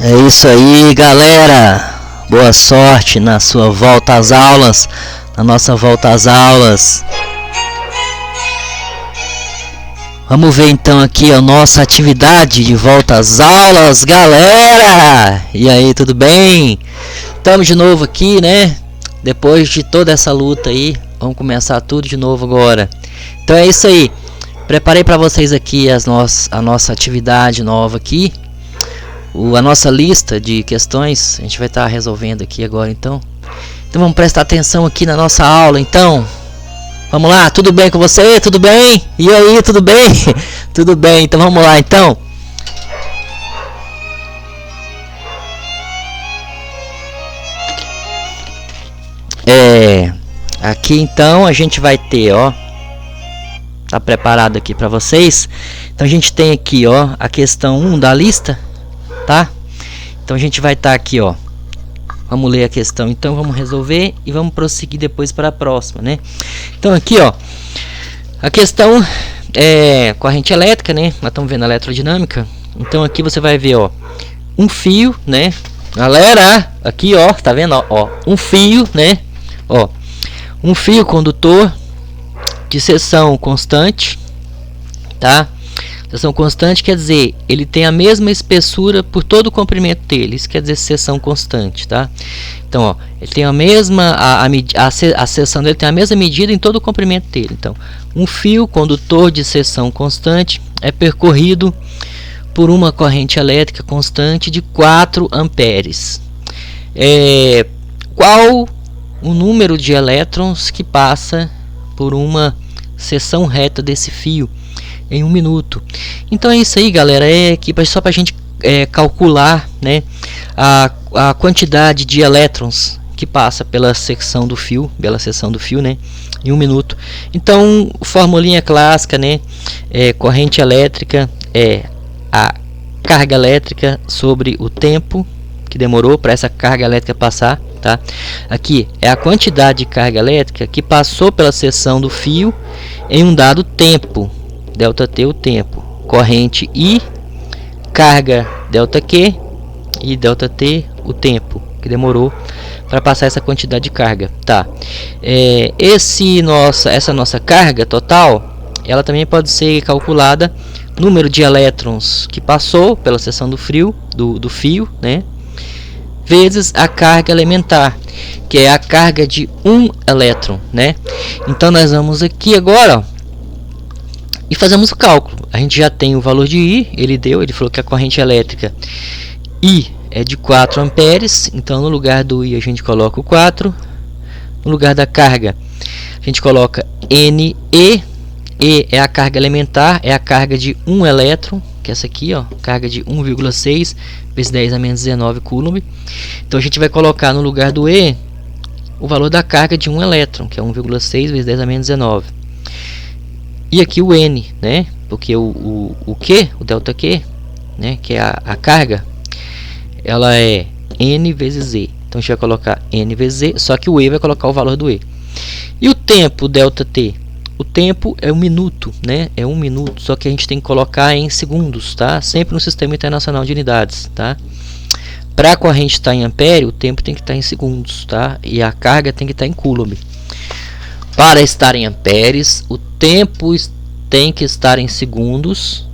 É isso aí, galera. Boa sorte na sua volta às aulas, na nossa volta às aulas. Vamos ver então aqui a nossa atividade de volta às aulas, galera. E aí, tudo bem? Estamos de novo aqui, né? Depois de toda essa luta aí, vamos começar tudo de novo agora. Então é isso aí. Preparei para vocês aqui a nossa atividade nova aqui. A nossa lista de questões, a gente vai estar resolvendo aqui agora então. Então vamos prestar atenção aqui na nossa aula então. Vamos lá, tudo bem com você? Tudo bem? E aí, tudo bem? Tudo bem, então vamos lá então. Aqui então a gente vai ter, ó. Tá preparado aqui para vocês. Então a gente tem aqui, ó, a questão 1 da lista, tá? Então a gente vai estar aqui, ó. Vamos ler a questão, então vamos resolver e vamos prosseguir depois para a próxima, né? Então aqui, ó, a questão é corrente elétrica, né? Nós estamos vendo a eletrodinâmica. Então aqui você vai ver, ó, um fio, né? Galera, aqui, ó, tá vendo, ó, um fio, né? Ó, um fio condutor de seção constante, tá? Seção constante quer dizer, ele tem a mesma espessura por todo o comprimento dele. Isso quer dizer seção constante, tá? Então, ó, ele tem a mesma a seção dele tem a mesma medida em todo o comprimento dele. Então, um fio condutor de seção constante é percorrido por uma corrente elétrica constante de 4 amperes. Qual o número de elétrons que passa por uma seção reta desse fio em 1 minuto? Então é isso aí, galera. Aqui só para a gente calcular, né, a quantidade de elétrons que passa pela seção do fio, né, em 1 minuto. Então, formulinha clássica, né, corrente elétrica é a carga elétrica sobre o tempo que demorou para essa carga elétrica passar, tá? Aqui é a quantidade de carga elétrica que passou pela seção do fio em um dado tempo, ΔT o tempo, corrente I, carga ΔQ e ΔT o tempo que demorou para passar essa quantidade de carga, tá? Essa nossa carga total, ela também pode ser calculada número de elétrons que passou pela seção do fio, né, vezes a carga elementar, que é a carga de 1 elétron, né? Então nós vamos aqui agora, ó, e fazemos o cálculo. A gente já tem o valor de I, ele falou que a corrente elétrica I é de 4 amperes, então no lugar do I a gente coloca o 4, no lugar da carga a gente coloca NE, E é a carga elementar, é a carga de 1 elétron, que é essa aqui, ó, carga de 1,6 vezes 10 a menos 19 coulomb. Então a gente vai colocar no lugar do E o valor da carga de 1 elétron, que é 1,6 vezes 10 a menos 19. E aqui o N, né? Porque o Q, o ΔQ, né, que é a carga, ela é N vezes E. Então a gente vai colocar N vezes E, só que o E vai colocar o valor do E. E o tempo, ΔT? O tempo é 1 minuto, né? É 1 minuto, só que a gente tem que colocar em segundos, tá? Sempre no Sistema Internacional de Unidades, tá? Para a corrente estar em ampere, o tempo tem que estar em segundos, tá? E a carga tem que estar em coulomb. Para estar em amperes, o tempo tem que estar em segundos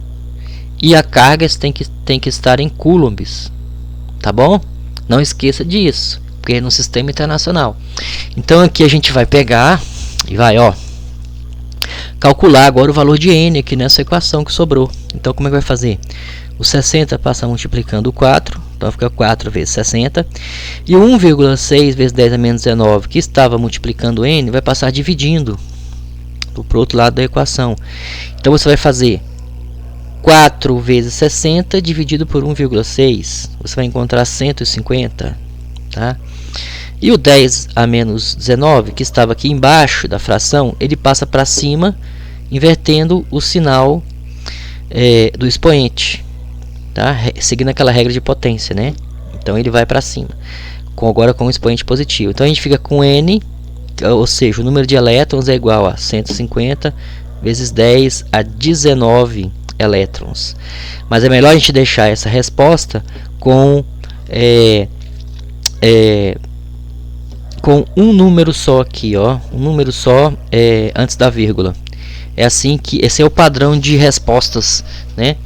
e a carga tem que estar em coulombs, tá bom? Não esqueça disso, porque é no Sistema Internacional. Então aqui a gente vai pegar e vai, ó, calcular agora o valor de N aqui nessa equação que sobrou. Então como é que vai fazer? O 60 passa multiplicando o 4, então fica 4 vezes 60. E o 1,6 vezes 10 a menos 19, que estava multiplicando N, vai passar dividindo para o outro lado da equação. Então você vai fazer 4 vezes 60 dividido por 1,6. Você vai encontrar 150, tá? E o 10 a menos 19, que estava aqui embaixo da fração, ele passa para cima, invertendo o sinal do expoente, tá? Seguindo aquela regra de potência, né? Então ele vai para cima, agora com o expoente positivo. Então a gente fica com N, ou seja, o número de elétrons é igual a 150 vezes 10 a 19 elétrons. Mas é melhor a gente deixar essa resposta com com um número só aqui, ó, um número só antes da vírgula. É assim que esse é o padrão de respostas, né,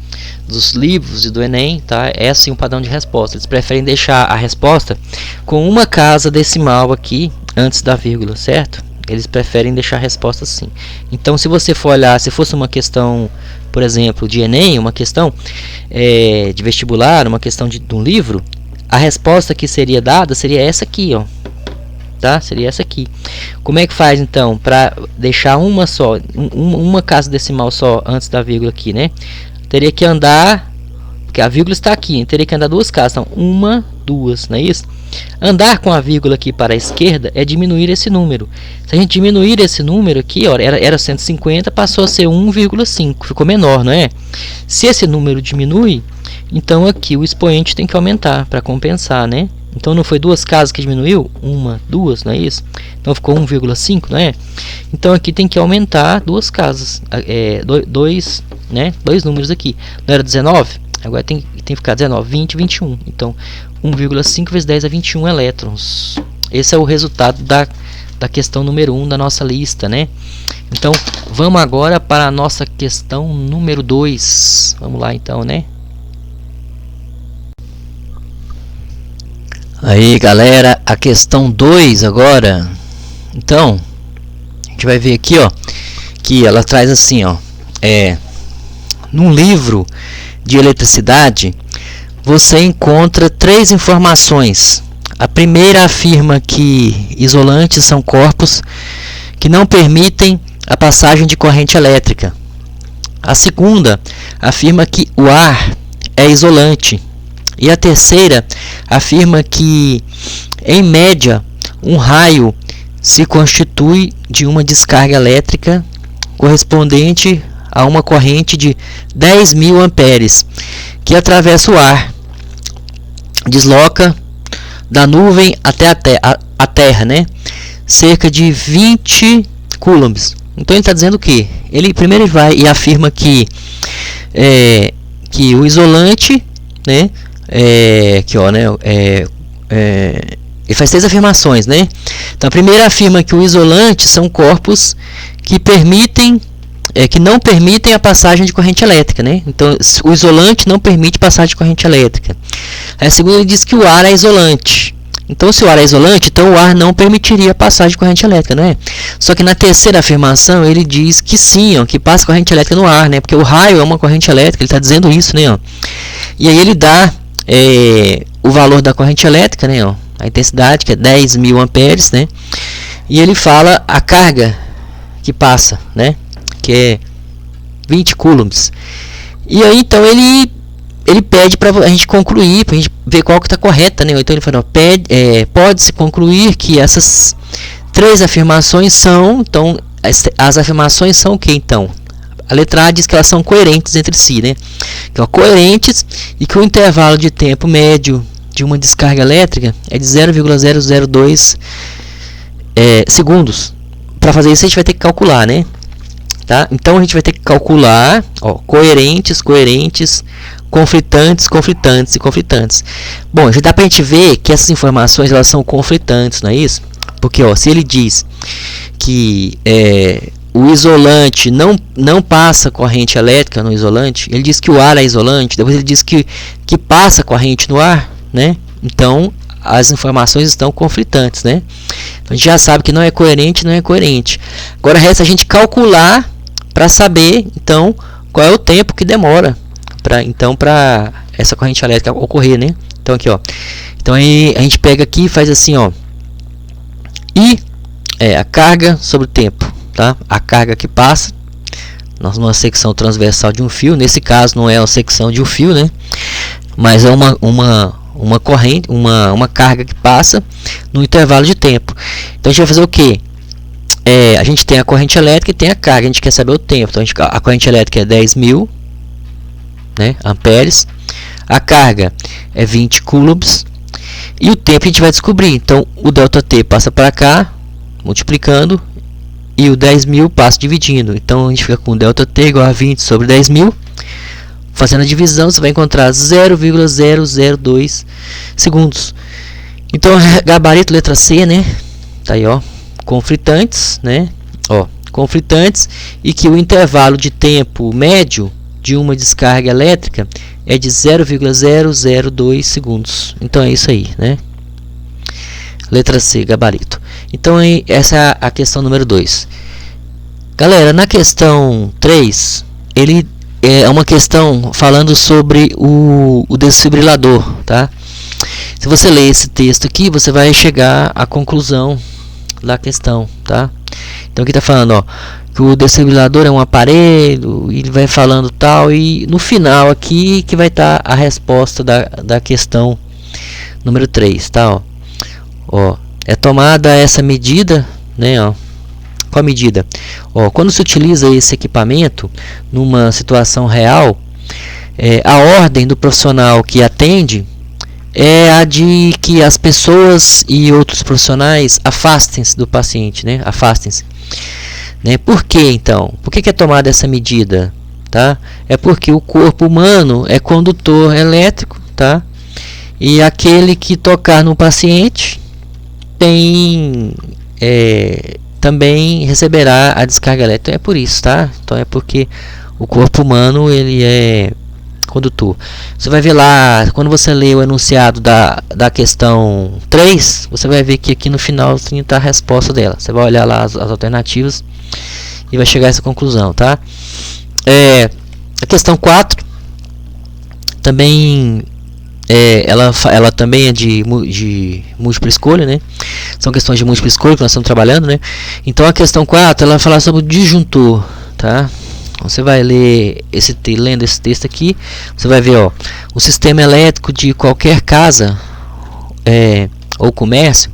dos livros e do Enem, tá? É assim o padrão de resposta. Eles preferem deixar a resposta com uma casa decimal aqui antes da vírgula, certo? Eles preferem deixar a resposta assim. Então, se você for olhar, se fosse uma questão, por exemplo, de Enem, uma questão de vestibular, uma questão de um livro, a resposta que seria dada seria essa aqui, ó. Tá? Seria essa aqui. Como é que faz então para deixar uma só, uma casa decimal só antes da vírgula aqui, né? Teria que andar, porque a vírgula está aqui, teria que andar duas casas, então uma, duas, não é isso? Andar com a vírgula aqui para a esquerda é diminuir esse número. Se a gente diminuir esse número aqui, ó, era 150, passou a ser 1,5, ficou menor, não é? Se esse número diminui, então aqui o expoente tem que aumentar para compensar, né? Então não foi duas casas que diminuiu? Uma, duas, não é isso? Então ficou 1,5, não é? Então aqui tem que aumentar duas casas, dois números aqui. Não era 19? Agora tem que ficar 19, 20, 21. Então 1,5 vezes 10 é 21 elétrons. Esse é o resultado da questão número 1 da nossa lista, né? Então vamos agora para a nossa questão número 2. Vamos lá então, né? Aí galera, a questão 2 agora. Então, a gente vai ver aqui, ó, que ela traz assim, ó, num livro de eletricidade, você encontra 3 informações. A primeira afirma que isolantes são corpos que não permitem a passagem de corrente elétrica. A segunda afirma que o ar é isolante. E a terceira afirma que, em média, um raio se constitui de uma descarga elétrica correspondente a uma corrente de 10.000 amperes que atravessa o ar, desloca da nuvem até a Terra, né? Cerca de 20 coulombs. Então ele está dizendo o quê? Primeiro ele vai e afirma que o isolante, né? Aqui, ó, né? Ele faz 3 afirmações, né? Então a primeira afirma que o isolante são corpos que não permitem a passagem de corrente elétrica, né? Então o isolante não permite passagem de corrente elétrica. A segunda ele diz que o ar é isolante. Então se o ar é isolante, então o ar não permitiria a passagem de corrente elétrica, não é? Só que na terceira afirmação ele diz que sim, ó, que passa corrente elétrica no ar, né? Porque o raio é uma corrente elétrica, ele está dizendo isso, né? Ó. E aí ele dá o valor da corrente elétrica, né, ó, a intensidade, que é 10.000 amperes, né, e ele fala a carga que passa, né, que é 20 coulombs. E aí então ele pede para a gente concluir, para a gente ver qual que está correta, né. Então ele fala, pode-se concluir que essas 3 afirmações são, então as afirmações são o que então? A letra A diz que elas são coerentes entre si, né? Então, coerentes, e que o intervalo de tempo médio de uma descarga elétrica é de 0,002 segundos. Para fazer isso a gente vai ter que calcular, né? Tá? Então a gente vai ter que calcular, ó, coerentes, conflitantes, conflitantes e conflitantes. Bom, já dá para a gente ver que essas informações elas são conflitantes, não é isso? Porque ó, se ele diz que o isolante não passa corrente elétrica no isolante, ele diz que o ar é isolante, depois ele diz que passa corrente no ar, né? Então as informações estão conflitantes, né? Então, a gente já sabe que não é coerente, não é coerente. Agora resta a gente calcular para saber então qual é o tempo que demora para essa corrente elétrica ocorrer, né? Então aqui, ó, então aí a gente pega aqui e faz assim, ó, e a carga sobre o tempo. Tá? A carga que passa numa secção transversal de um fio, nesse caso não é uma secção de um fio, né? Mas é uma corrente, uma carga que passa no intervalo de tempo. Então a gente vai fazer o que? A gente tem a corrente elétrica e tem a carga, a gente quer saber o tempo. Então a corrente elétrica é 10.000, né, amperes, a carga é 20 coulombs e o tempo a gente vai descobrir. Então o ΔT passa para cá, multiplicando, e o 10.000 passa dividindo. Então a gente fica com ΔT igual a 20 sobre 10.000. fazendo a divisão, você vai encontrar 0,002 segundos. Então, gabarito letra C, né? Tá aí, ó, conflitantes, né? Ó, conflitantes, e que o intervalo de tempo médio de uma descarga elétrica é de 0,002 segundos. Então é isso aí, né? Letra C, gabarito. Então essa é a questão número 2. Galera, na questão 3, ele é uma questão falando sobre o desfibrilador, tá? Se você ler esse texto aqui, você vai chegar à conclusão da questão, tá? Então aqui tá falando, ó, que o desfibrilador é um aparelho, e ele vai falando tal, e no final aqui que vai estar a resposta da questão número 3, tá? Ó, é tomada essa medida, né, ó. Qual a medida? Ó, quando se utiliza esse equipamento numa situação real, a ordem do profissional que atende é a de que as pessoas e outros profissionais afastem-se do paciente, né? Afastem-se. Né? Por que então? Por que é tomada essa medida? Tá? É porque o corpo humano é condutor elétrico, tá? E aquele que tocar no paciente tem também receberá a descarga elétrica. É por isso, tá? Então é porque o corpo humano ele é condutor. Você vai ver lá, quando você lê o enunciado da questão 3, você vai ver que aqui no final está a resposta dela. Você vai olhar lá as alternativas e vai chegar a essa conclusão, tá? A questão 4 também ela também é de múltipla escolha, né? São questões de múltipla escolha que nós estamos trabalhando, né? Então a questão 4 ela fala sobre o disjuntor, tá? Você vai ler lendo esse texto aqui, você vai ver, ó, o sistema elétrico de qualquer casa ou comércio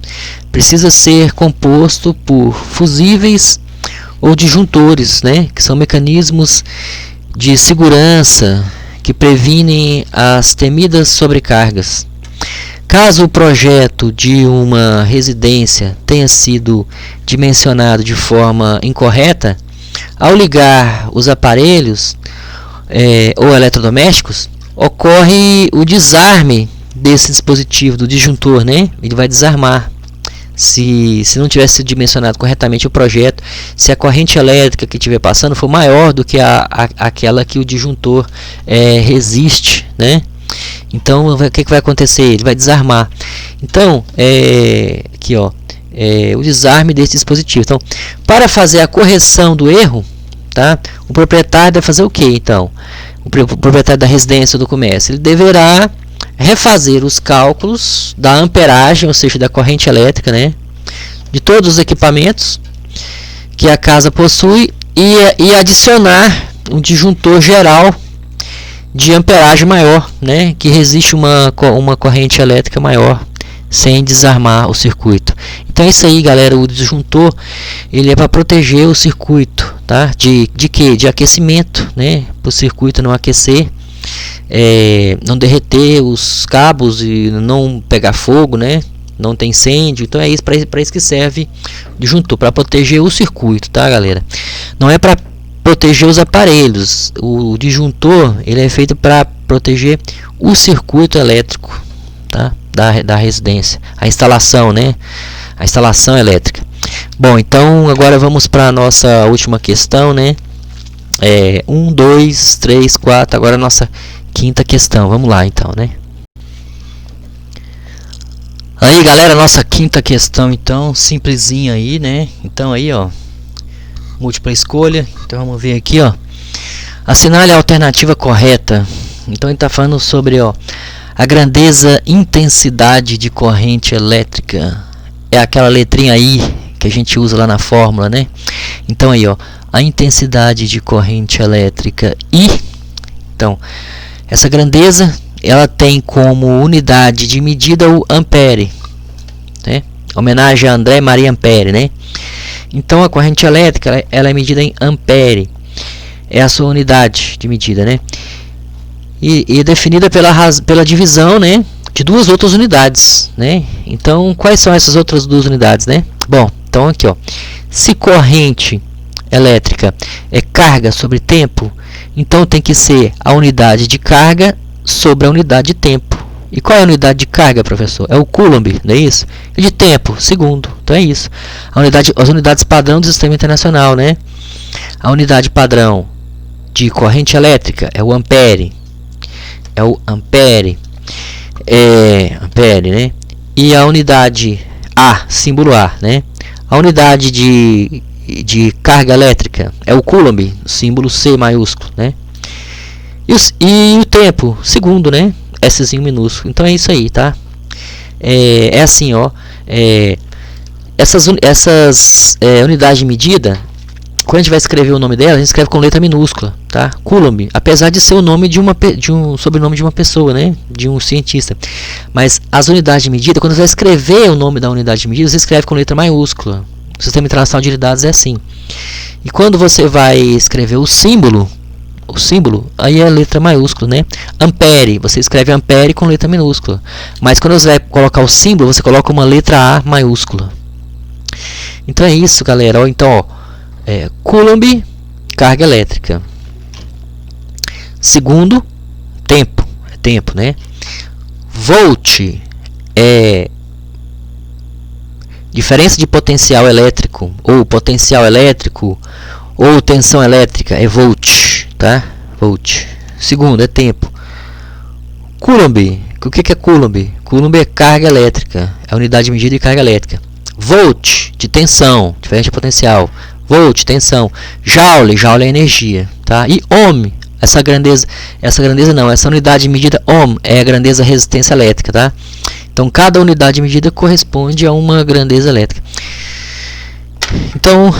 precisa ser composto por fusíveis ou disjuntores, né, que são mecanismos de segurança que previnem as temidas sobrecargas. Caso o projeto de uma residência tenha sido dimensionado de forma incorreta, ao ligar os aparelhos ou eletrodomésticos, ocorre o desarme desse dispositivo, do disjuntor, né? Ele vai desarmar. Se não tivesse sido dimensionado corretamente o projeto, se a corrente elétrica que estiver passando for maior do que aquela que o disjuntor resiste, né? Então, o que vai acontecer? Ele vai desarmar. Então, aqui, ó, o desarme desse dispositivo. Então, para fazer a correção do erro, tá? O proprietário deve fazer o que, então? O proprietário da residência ou do comércio, ele deverá refazer os cálculos da amperagem, ou seja, da corrente elétrica, né, de todos os equipamentos que a casa possui e adicionar um disjuntor geral de amperagem maior, né, que resiste uma corrente elétrica maior, sem desarmar o circuito. Então é isso aí, galera. O disjuntor ele é para proteger o circuito, tá? De quê? De aquecimento, né, para o circuito não aquecer, não derreter os cabos e não pegar fogo, né, não tem incêndio. Então é isso, para isso que serve o disjuntor, para proteger o circuito, tá, galera? Não é para proteger os aparelhos. O disjuntor ele é feito para proteger o circuito elétrico, tá, da residência, a instalação, né, a instalação elétrica. Bom, então agora vamos para a nossa última questão, né? 1, 2, 3, 4, agora a nossa quinta questão. Vamos lá então, né? Aí, galera, nossa quinta questão, então, simplesinha aí, né? Então aí, ó, múltipla escolha. Então vamos ver aqui, ó. Assinale a alternativa correta. Então ele está falando sobre, ó, a grandeza, intensidade de corrente elétrica. É aquela letrinha I que a gente usa lá na fórmula, né? Então aí, ó, a intensidade de corrente elétrica I. Então, essa grandeza, ela tem como unidade de medida o ampere, né? Homenagem a André Maria Ampere, né? Então a corrente elétrica ela é medida em ampere, é a sua unidade de medida, né? E é definida pela divisão, né, de duas outras unidades, né? Então quais são essas outras duas unidades, né? Bom, então aqui, ó, se corrente elétrica é carga sobre tempo, então tem que ser a unidade de carga sobre a unidade de tempo. E qual é a unidade de carga, professor? É o Coulomb, não é isso? E de tempo, segundo. Então é isso. As unidades padrão do sistema internacional, né? A unidade padrão de corrente elétrica é o ampere. É o ampere. Ampere, né? E a unidade A, símbolo A, né? A unidade de carga elétrica é o Coulomb, símbolo C maiúsculo, né? E o tempo, segundo, né? Szinho minúsculo. Então é isso aí, tá? É assim, ó. Essas unidades de medida, quando a gente vai escrever o nome dela, a gente escreve com letra minúscula, tá? Coulomb, apesar de ser o nome de um sobrenome de uma pessoa, né? De um cientista. Mas as unidades de medida, quando você vai escrever o nome da unidade de medida, você escreve com letra maiúscula. O sistema internacional de unidades é assim. E quando você vai escrever o símbolo, aí é a letra maiúscula, né? Ampere, você escreve ampere com letra minúscula. Mas quando você vai colocar o símbolo, você coloca uma letra A maiúscula. Então é isso, galera. Então, ó, Coulomb, carga elétrica. Segundo, tempo. É tempo, né? Volt é diferença de potencial elétrico, ou potencial elétrico, ou tensão elétrica, é volt, tá? Volt. Segundo, é tempo. Coulomb, o que é Coulomb? Coulomb é carga elétrica, é a unidade de medida de carga elétrica. Volt, de tensão, diferença de potencial. Volt, tensão. Joule é energia, tá? E ohm, essa unidade de medida ohm é a grandeza resistência elétrica, tá? Então cada unidade de medida corresponde a uma grandeza elétrica. Então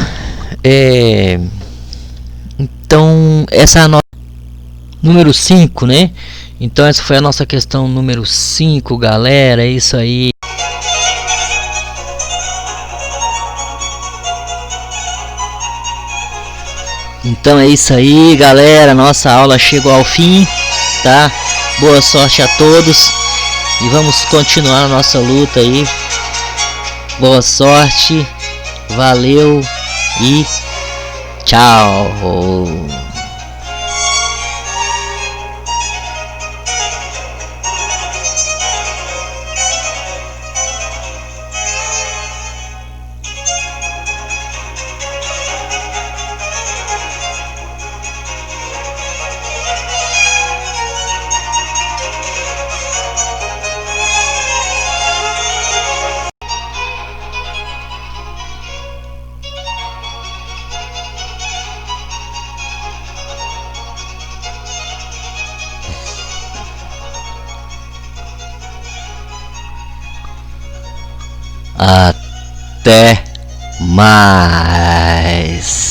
essa é a nossa número 5, né? Então essa foi a nossa questão número 5, galera. É isso aí. Então é isso aí, galera. Nossa aula chegou ao fim, tá? Boa sorte a todos e vamos continuar a nossa luta aí. Boa sorte, valeu e tchau. Até mais.